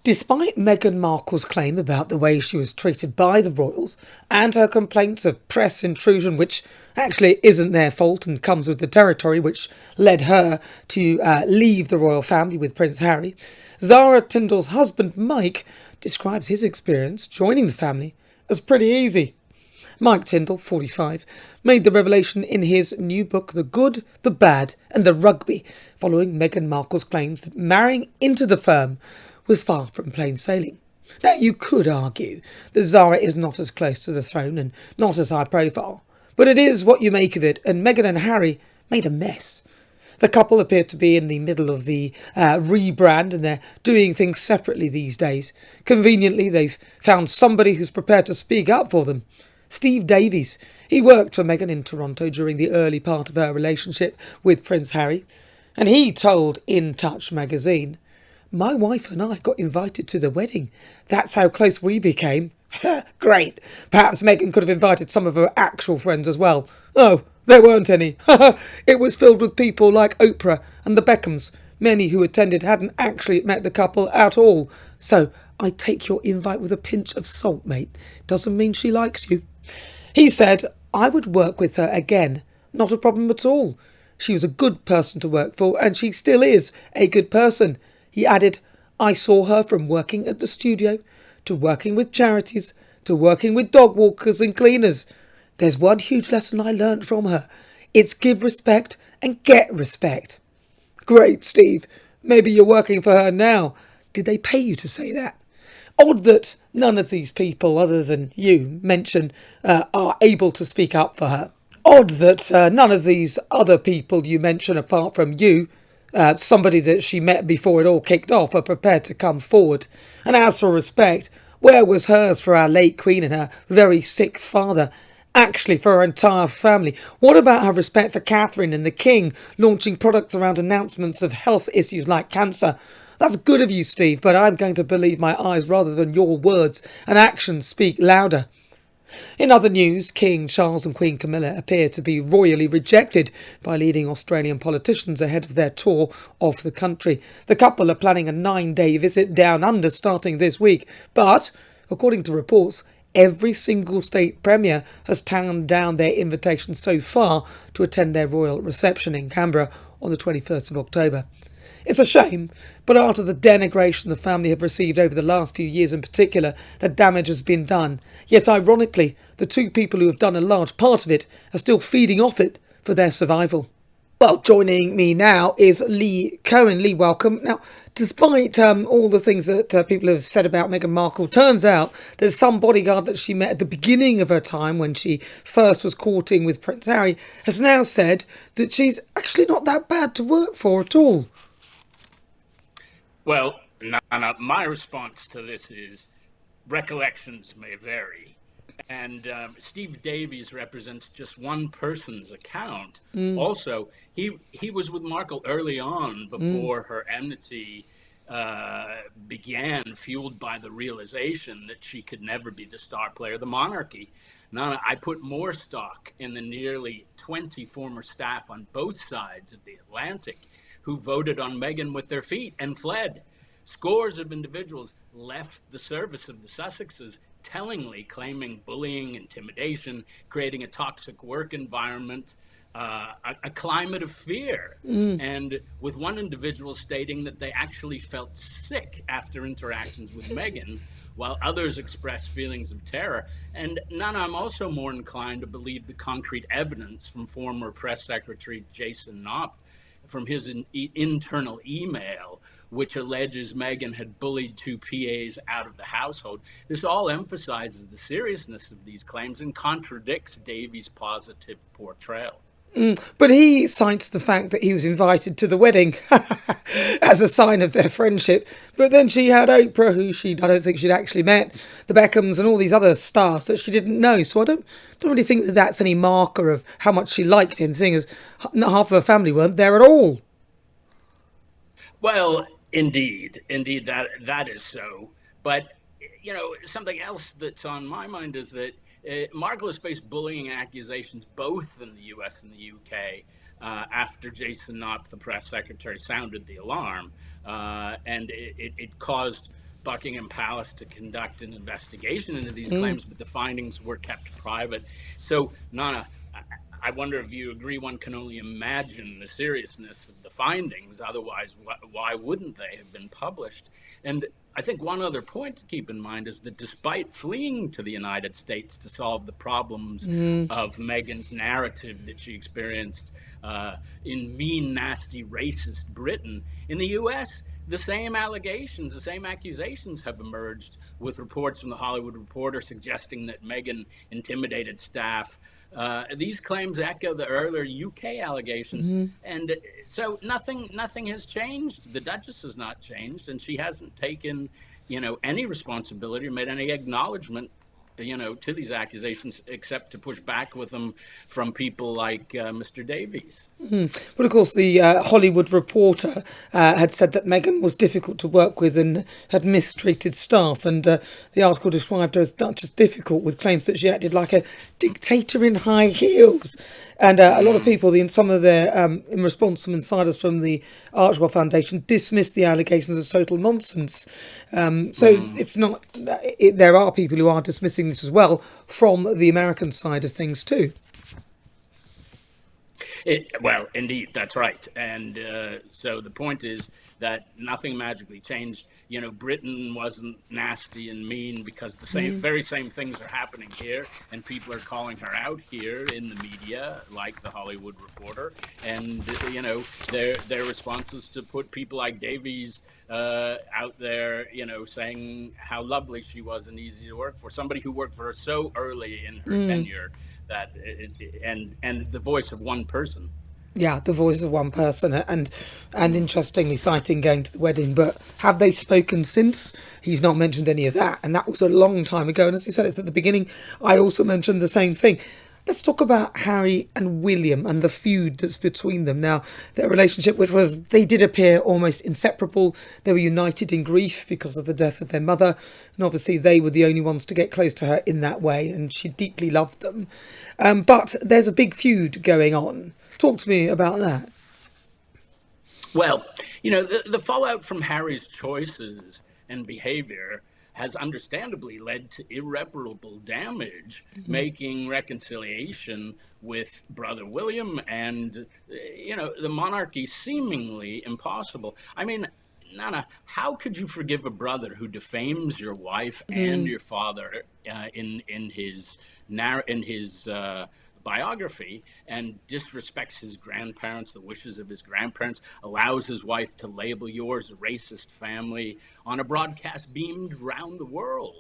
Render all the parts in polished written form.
Despite Meghan Markle's claim about the way she was treated by the royals and her complaints of press intrusion, which actually isn't their fault and comes with the territory, which led her to leave the royal family with Prince Harry, Zara Tindall's husband Mike describes his experience joining the family as pretty easy. Mike Tindall, 45, made the revelation in his new book The Good, the Bad and the Rugby, following Meghan Markle's claims that marrying into the firm was far from plain sailing. Now, you could argue that Zara is not as close to the throne and not as high profile, but it is what you make of it, and Meghan and Harry made a mess. The couple appear to be in the middle of the rebrand, and they're doing things separately these days. Conveniently, they've found somebody who's prepared to speak up for them. Steve Davies. He worked for Meghan in Toronto during the early part of her relationship with Prince Harry, and he told In Touch magazine, "My wife and I got invited to the wedding. That's how close we became." Great. Perhaps Meghan could have invited some of her actual friends as well. Oh, there weren't any. It was filled with people like Oprah and the Beckhams. Many who attended hadn't actually met the couple at all. So I take your invite with a pinch of salt, mate. Doesn't mean she likes you. He said, "I would work with her again. Not a problem at all. She was a good person to work for, and she still is a good person." He added, "I saw her from working at the studio, to working with charities, to working with dog walkers and cleaners. There's one huge lesson I learnt from her. It's give respect and get respect." Great, Steve. Maybe you're working for her now. Did they pay you to say that? Odd that none of these people, other than you, are able to speak up for her. Odd that none of these other people you mention, apart from you, somebody that she met before it all kicked off, are prepared to come forward. And as for respect, where was hers for our late Queen and her very sick father? Actually, for her entire family. What about her respect for Catherine and the King, launching products around announcements of health issues like cancer? That's good of you, Steve, but I'm going to believe my eyes rather than your words, and actions speak louder. In other news, King Charles and Queen Camilla appear to be royally rejected by leading Australian politicians ahead of their tour of the country. The couple are planning a 9-day visit down under starting this week, but, according to reports, every single state premier has turned down their invitation so far to attend their royal reception in Canberra on the 21st of October. It's a shame, but after the denigration the family have received over the last few years in particular, the damage has been done. Yet ironically, the two people who have done a large part of it are still feeding off it for their survival. Well, joining me now is Lee Cohen. Lee, welcome. Now, despite all the things that people have said about Meghan Markle, turns out there's some bodyguard that she met at the beginning of her time when she first was courting with Prince Harry has now said that she's actually not that bad to work for at all. Well, Nana, my response to this is recollections may vary. And Steve Davies represents just one person's account. Also, he was with Markle early on before her enmity began, fueled by the realization that she could never be the star player of the monarchy. Now, I put more stock in the nearly 20 former staff on both sides of the Atlantic who voted on Meghan with their feet and fled. Scores of individuals left the service of the Sussexes, tellingly claiming bullying, intimidation, creating a toxic work environment, a climate of fear. And with one individual stating that they actually felt sick after interactions with Meghan, while others expressed feelings of terror. And Nana, I'm also more inclined to believe the concrete evidence from former press secretary Jason Knopf from his internal email, which alleges Meghan had bullied two PAs out of the household. This all emphasizes the seriousness of these claims and contradicts Davies' positive portrayal. But he cites the fact that he was invited to the wedding as a sign of their friendship. But then she had Oprah, who I don't think she'd actually met, the Beckhams and all these other stars that she didn't know. So I don't really think that that's any marker of how much she liked him, seeing as half of her family weren't there at all. Well, indeed, that is so. But, something else that's on my mind is that Markle has faced bullying accusations both in the US and the UK after Jason Knopf, the press secretary, sounded the alarm. And it caused Buckingham Palace to conduct an investigation into these claims, but the findings were kept private. So, Nana, I wonder if you agree one can only imagine the seriousness of the findings. Otherwise, why wouldn't they have been published? And I think one other point to keep in mind is that despite fleeing to the United States to solve the problems of Meghan's narrative that she experienced in mean, nasty, racist Britain, in the US, the same allegations, the same accusations have emerged, with reports from the Hollywood Reporter suggesting that Meghan intimidated staff. These claims echo the earlier UK allegations, and so nothing has changed. The Duchess has not changed, and she hasn't taken, any responsibility or made any acknowledgement, to these accusations, except to push back with them from people like Mr. Davies. But of course, the Hollywood Reporter had said that Meghan was difficult to work with and had mistreated staff. And the article described her as not just difficult, with claims that she acted like a dictator in high heels. And a lot of people, in some of their, in response, some insiders from the Archwell Foundation dismissed the allegations as total nonsense. It's not. There are people who are dismissing this as well from the American side of things too. Well, indeed, that's right. And so the point is that nothing magically changed. Britain wasn't nasty and mean because the very same things are happening here, and people are calling her out here in the media, like the Hollywood Reporter. And their response is to put people like Davies out there, saying how lovely she was and easy to work for. Somebody who worked for her so early in her tenure. That and the voice of one person. Yeah, the voice of one person, and interestingly, citing going to the wedding. But have they spoken since? He's not mentioned any of that, and that was a long time ago. And as you said, it's at the beginning. I also mentioned the same thing. Let's talk about Harry and William and the feud that's between them. Now, their relationship, which was, they did appear almost inseparable. They were united in grief because of the death of their mother. And obviously they were the only ones to get close to her in that way. And she deeply loved them. But there's a big feud going on. Talk to me about that. Well, the fallout from Harry's choices and behavior has understandably led to irreparable damage, making reconciliation with brother William and, the monarchy seemingly impossible. I mean, Nana, how could you forgive a brother who defames your wife and your father in his biography, and disrespects his grandparents, the wishes of his grandparents, allows his wife to label yours a racist family on a broadcast beamed around the world?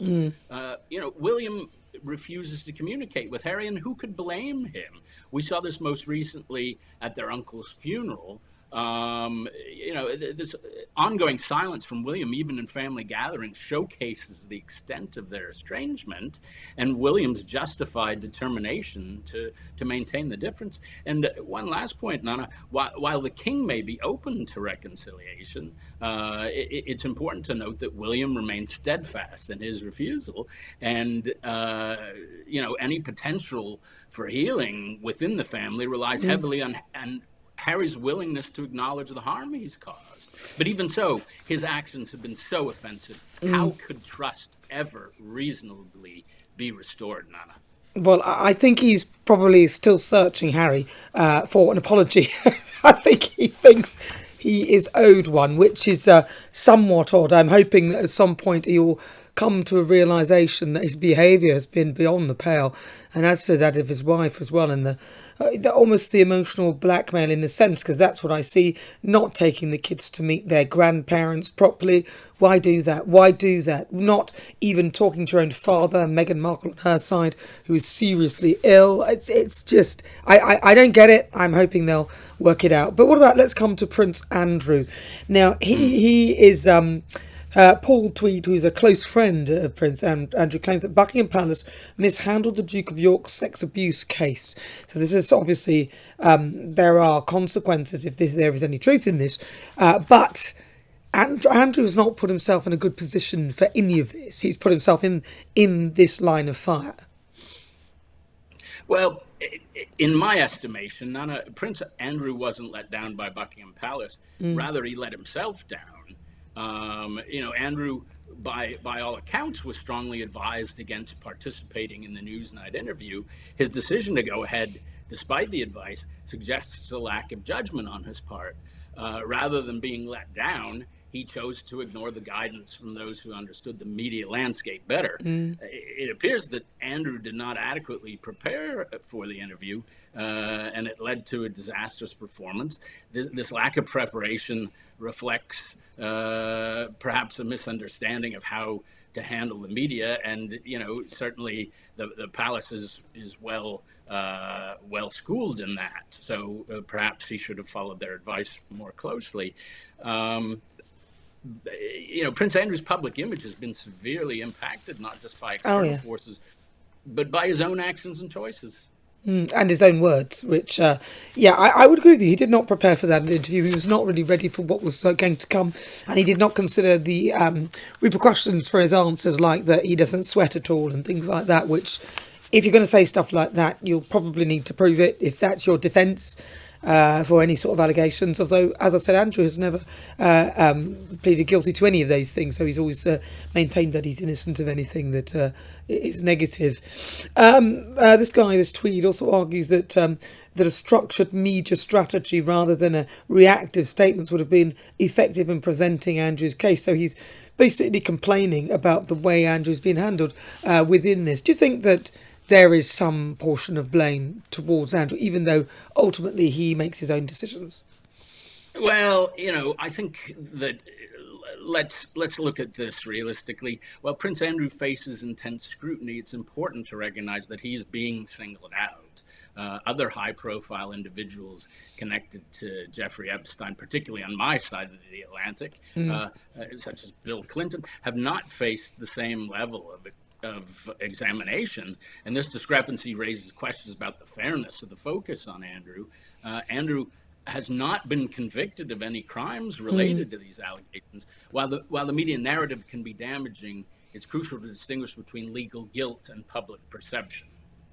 William refuses to communicate with Harry, and who could blame him? We saw this most recently at their uncle's funeral. This ongoing silence from William, even in family gatherings, showcases the extent of their estrangement and William's justified determination to maintain the difference. And one last point, Nana, while the king may be open to reconciliation, it's important to note that William remains steadfast in his refusal, and any potential for healing within the family relies heavily on Harry's willingness to acknowledge the harm he's caused. But even so, his actions have been so offensive. How could trust ever reasonably be restored, Nana? Well, I think he's probably still searching, Harry, for an apology. I think he thinks he is owed one, which is somewhat odd. I'm hoping that at some point he will come to a realisation that his behaviour has been beyond the pale, and as to that of his wife as well, and the almost the emotional blackmail in a sense, because that's what I see, not taking the kids to meet their grandparents properly. Why do that? Why do that? Not even talking to your own father, Meghan Markle on her side, who is seriously ill. It's just, I don't get it. I'm hoping they'll work it out. But what about, let's come to Prince Andrew. Now, he is... Paul Tweed, who is a close friend of Prince Andrew, claims that Buckingham Palace mishandled the Duke of York's sex abuse case. So this is obviously, there are consequences if there is any truth in this. But Andrew has not put himself in a good position for any of this. He's put himself in this line of fire. Well, in my estimation, Prince Andrew wasn't let down by Buckingham Palace. Rather, he let himself down. Andrew by all accounts, was strongly advised against participating in the Newsnight interview. His decision to go ahead, despite the advice, suggests a lack of judgment on his part. Rather than being let down, he chose to ignore the guidance from those who understood the media landscape better. It appears that Andrew did not adequately prepare for the interview, and it led to a disastrous performance. This lack of preparation reflects perhaps a misunderstanding of how to handle the media, and certainly the palace is well schooled in that. So perhaps he should have followed their advice more closely. Prince Andrew's public image has been severely impacted, not just by Oh, external yeah. forces, but by his own actions and choices. And his own words, which, I would agree with you. He did not prepare for that interview. He was not really ready for what was going to come, and he did not consider the repercussions for his answers, like that he doesn't sweat at all and things like that, which, if you're going to say stuff like that, you'll probably need to prove it if that's your defence for any sort of allegations. Although, as I said, Andrew has never pleaded guilty to any of these things, so he's always maintained that he's innocent of anything that is negative. This Tweed, also argues that that a structured media strategy rather than a reactive statements would have been effective in presenting Andrew's case. So he's basically complaining about the way Andrew's been handled within this. Do you think that there is some portion of blame towards Andrew, even though ultimately he makes his own decisions? Well, I think that let's look at this realistically. While Prince Andrew faces intense scrutiny, it's important to recognize that he's being singled out. Other high-profile individuals connected to Jeffrey Epstein, particularly on my side of the Atlantic, such as Bill Clinton, have not faced the same level of examination, and this discrepancy raises questions about the fairness of the focus on Andrew. Andrew has not been convicted of any crimes related to these allegations. While the media narrative can be damaging, it's crucial to distinguish between legal guilt and public perception.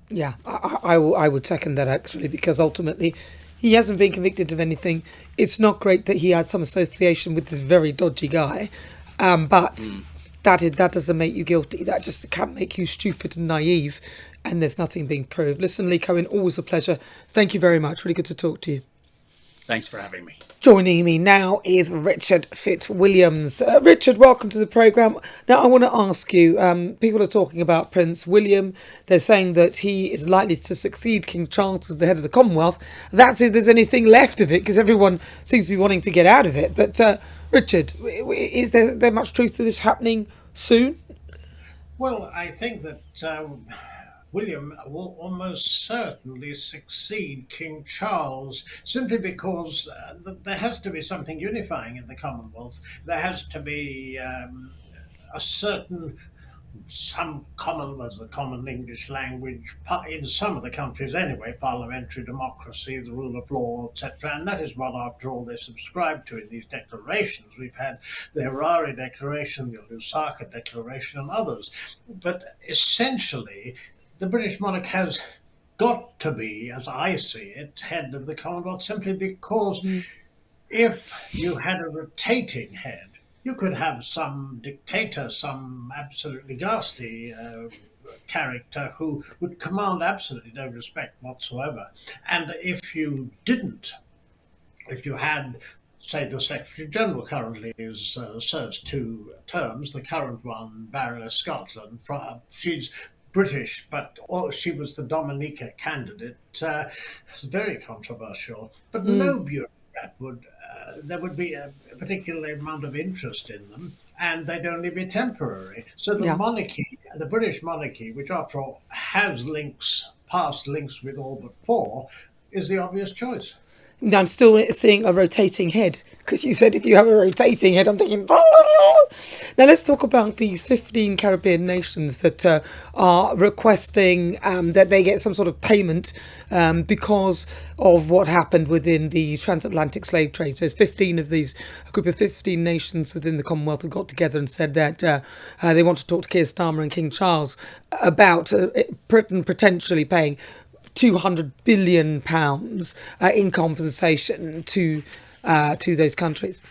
Yeah, I would second that, actually, because ultimately he hasn't been convicted of anything. It's not great that he had some association with this very dodgy guy, but that doesn't make you guilty. That just can make you stupid and naive, and there's nothing being proved. Listen, Lee Cohen, always a pleasure. Thank you very much. Really good to talk to you. Thanks for having me. Joining me now is Richard Fitzwilliams. Richard, welcome to the programme. Now, I want to ask you, people are talking about Prince William. They're saying that he is likely to succeed King Charles as the head of the Commonwealth. That's if there's anything left of it, because everyone seems to be wanting to get out of it. But, Richard, is there much truth to this happening soon? Well, I think that William will almost certainly succeed King Charles simply because there has to be something unifying in the Commonwealth. There has to be some common, as the common English language, in some of the countries anyway, parliamentary democracy, the rule of law, etc. And that is what, after all, they subscribe to in these declarations. We've had the Harare Declaration, the Lusaka Declaration, and others. But essentially, the British monarch has got to be, as I see it, head of the Commonwealth, simply because if you had a rotating head, you could have some dictator, some absolutely ghastly character who would command absolutely no respect whatsoever. And if you didn't, if you had, say, the Secretary General currently serves 2 terms, the current one, Baroness Scotland, she's British, but she was the Dominica candidate. It's very controversial, but no bureaucrat would. There would be a particular amount of interest in them, and they'd only be temporary. So the monarchy, the British monarchy, which after all has past links with all but 4, is the obvious choice. I'm still seeing a rotating head, because you said if you have a rotating head, I'm thinking, oh! Now let's talk about these 15 Caribbean nations that are requesting that they get some sort of payment because of what happened within the transatlantic slave trade. So there's 15 of these, a group of 15 nations within the Commonwealth have got together and said that they want to talk to Keir Starmer and King Charles about Britain potentially paying £200 billion in compensation to those countries.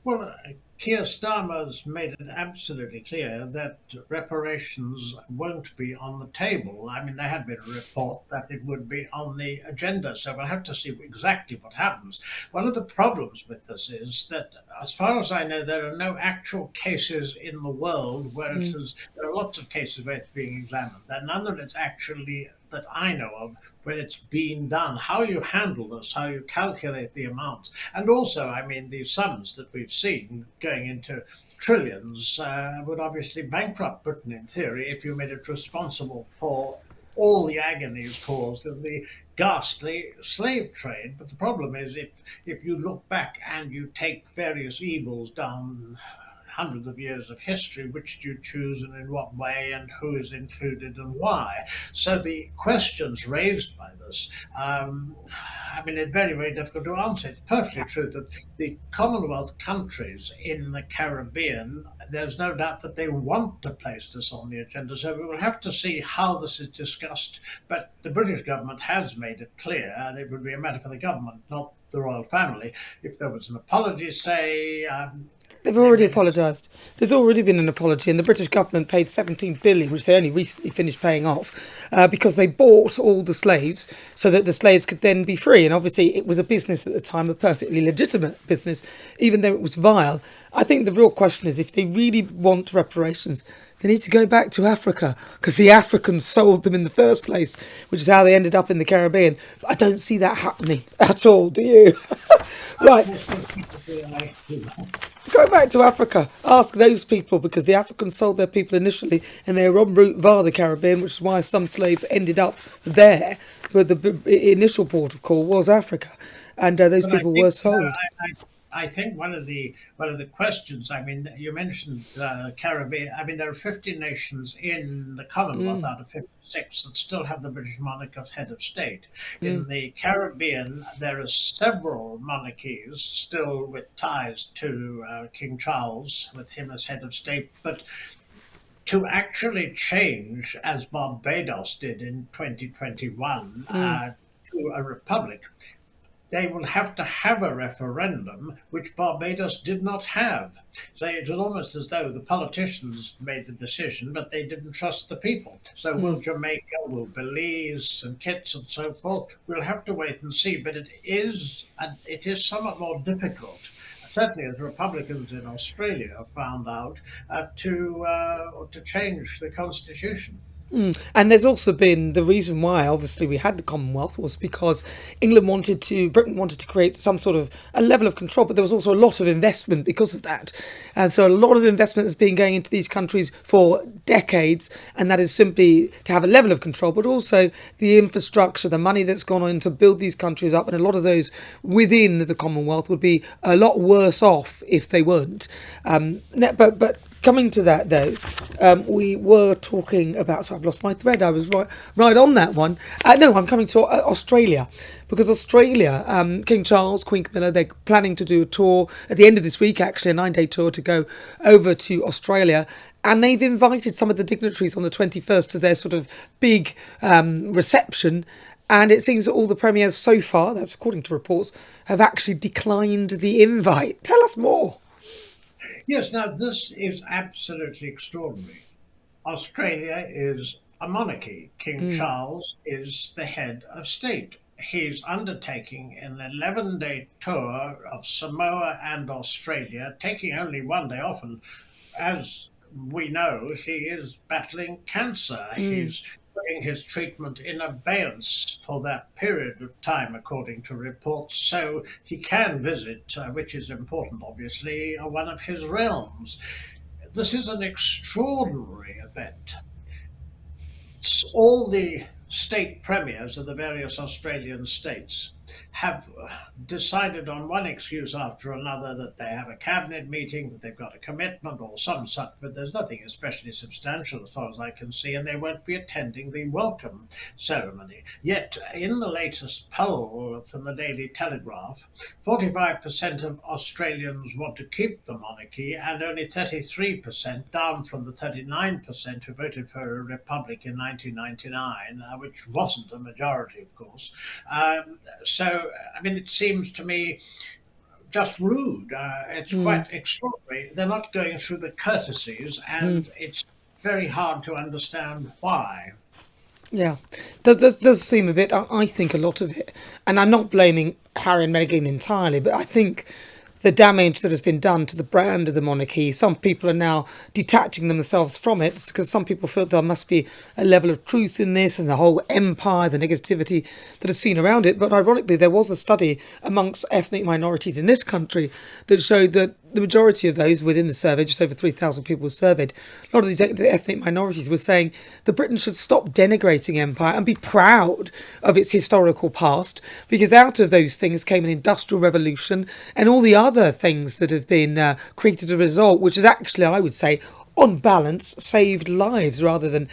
Well, Keir Starmer's made it absolutely clear that reparations won't be on the table. I mean, there had been a report that it would be on the agenda, so we'll have to see exactly what happens. One of the problems with this is that, as far as I know, there are no actual cases in the world where it is. There are lots of cases where it's being examined. There are none that it's actually that I know of when it's been done. How you handle this, how you calculate the amounts, and also, I mean, the sums that we've seen going into trillions would obviously bankrupt Britain in theory if you made it responsible for all the agonies caused in the ghastly slave trade. But the problem is, if you look back and you take various evils down hundreds of years of history, which do you choose and in what way and who is included and why? So the questions raised by this, I mean, it's very, very difficult to answer. It's perfectly true that the Commonwealth countries in the Caribbean, there's no doubt that they want to place this on the agenda. So we will have to see how this is discussed. But the British government has made it clear that it would be a matter for the government, not the royal family. If there was an apology, say, They've already apologised. There's already been an apology, and the British government paid 17 billion, which they only recently finished paying off, because they bought all the slaves so that the slaves could then be free. And obviously, it was a business at the time, a perfectly legitimate business, even though it was vile. I think the real question is, if they really want reparations, they need to go back to Africa, because the Africans sold them in the first place, which is how they ended up in the Caribbean. I don't see that happening at all, do you? Right. Go back to Africa. Ask those people, because the Africans sold their people initially and they were en route via the Caribbean, which is why some slaves ended up there. But the initial port of call was Africa, and those But I people think were sold. I think one of the questions. I mean, you mentioned Caribbean. I mean, there are 50 nations in the Commonwealth out of 56 that still have the British monarch as head of state. In the Caribbean, there are several monarchies still with ties to King Charles, with him as head of state, but to actually change, as Barbados did in 2021, to a republic, they will have to have a referendum, which Barbados did not have. So it was almost as though the politicians made the decision, but they didn't trust the people. So will Jamaica, will Belize and Kitts and so forth? We'll have to wait and see. But it is somewhat more difficult. Certainly, as Republicans in Australia have found out, to change the constitution. And there's also been the reason why, obviously, we had the Commonwealth was because Britain wanted to create some sort of a level of control, but there was also a lot of investment because of that. And so a lot of investment has been going into these countries for decades, and that is simply to have a level of control, but also the infrastructure, the money that's gone on to build these countries up. And a lot of those within the Commonwealth would be a lot worse off if they weren't. But coming to that, though, we were talking about. So I've lost my thread. I was right on that one. No, I'm coming to Australia, because Australia, King Charles, Queen Camilla, they're planning to do a tour at the end of this week. Actually, a 9-day tour to go over to Australia. And they've invited some of the dignitaries on the 21st to their sort of big reception. And it seems that all the premiers so far, that's according to reports, have actually declined the invite. Tell us more. Yes, now this is absolutely extraordinary. Australia is a monarchy. King Charles is the head of state. He's undertaking an 11-day tour of Samoa and Australia, taking only one day off. And as we know, he is battling cancer. He's putting his treatment in abeyance for that period of time, according to reports, so he can visit, which is important, obviously, one of his realms. This is an extraordinary event. All the state premiers of the various Australian states have decided on one excuse after another that they have a cabinet meeting, that they've got a commitment or some such, but there's nothing especially substantial as far as I can see, and they won't be attending the welcome ceremony. Yet, in the latest poll from the Daily Telegraph, 45% of Australians want to keep the monarchy, and only 33%, down from the 39% who voted for a republic in 1999, which wasn't a majority, of course. So, I mean, it seems to me just rude. It's quite extraordinary. They're not going through the courtesies, and it's very hard to understand why. Yeah, does seem a bit. I think a lot of it, and I'm not blaming Harry and Meghan entirely, but I think the damage that has been done to the brand of the monarchy, some people are now detaching themselves from it because some people feel there must be a level of truth in this and the whole empire, the negativity that is seen around it. But ironically, there was a study amongst ethnic minorities in this country that showed that the majority of those within the survey, just over 3,000 people were surveyed, a lot of these ethnic minorities were saying that Britain should stop denigrating empire and be proud of its historical past, because out of those things came an industrial revolution and all the other things that have been created as a result, which is actually, I would say, on balance, saved lives rather than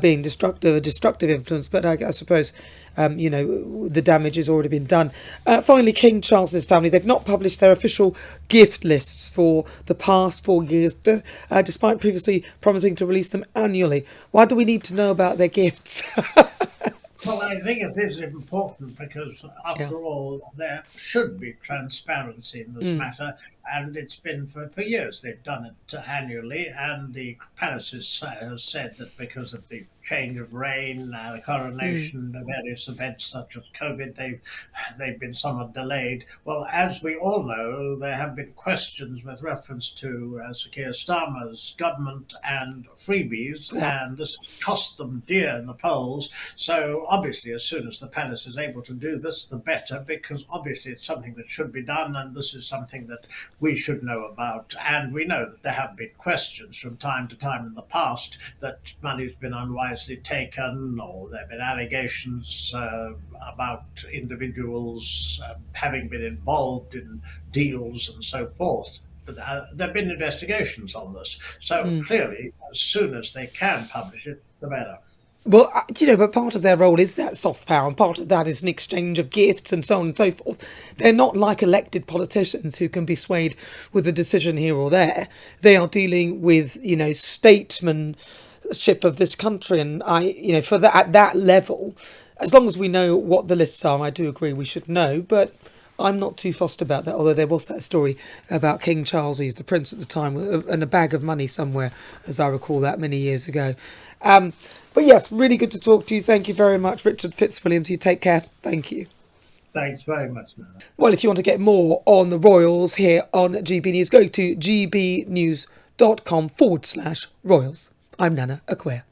being a destructive influence. But I suppose, the damage has already been done. Finally, King Charles and his family, they've not published their official gift lists for the past 4 years, despite previously promising to release them annually. Why do we need to know about their gifts? Well, I think it is important because, after all, there should be transparency in this matter, and it's been for years they've done it annually, and the palace has said that because of the change of reign, the coronation, various events such as COVID, they've been somewhat delayed. Well, as we all know, there have been questions with reference to Sir Keir Starmer's government and freebies, and this has cost them dear in the polls. So obviously, as soon as the palace is able to do this, the better, because obviously it's something that should be done, and this is something that we should know about. And we know that there have been questions from time to time in the past that money's been unwisely taken, or there have been allegations about individuals having been involved in deals and so forth. But there have been investigations on this. So clearly, as soon as they can publish it, the better. Well, but part of their role is that soft power, and part of that is an exchange of gifts and so on and so forth. They're not like elected politicians who can be swayed with a decision here or there. They are dealing with, statesmanship of this country, and for that at that level, as long as we know what the lists are, I do agree we should know, but I'm not too fussed about that, although there was that story about King Charles, who was the prince at the time, and a bag of money somewhere, as I recall that many years ago. But yes, really good to talk to you. Thank you very much, Richard Fitzwilliams. You take care. Thank you. Thanks very much, Nana. Well, if you want to get more on the royals here on GB News, go to gbnews.com/royals. I'm Nana Akua.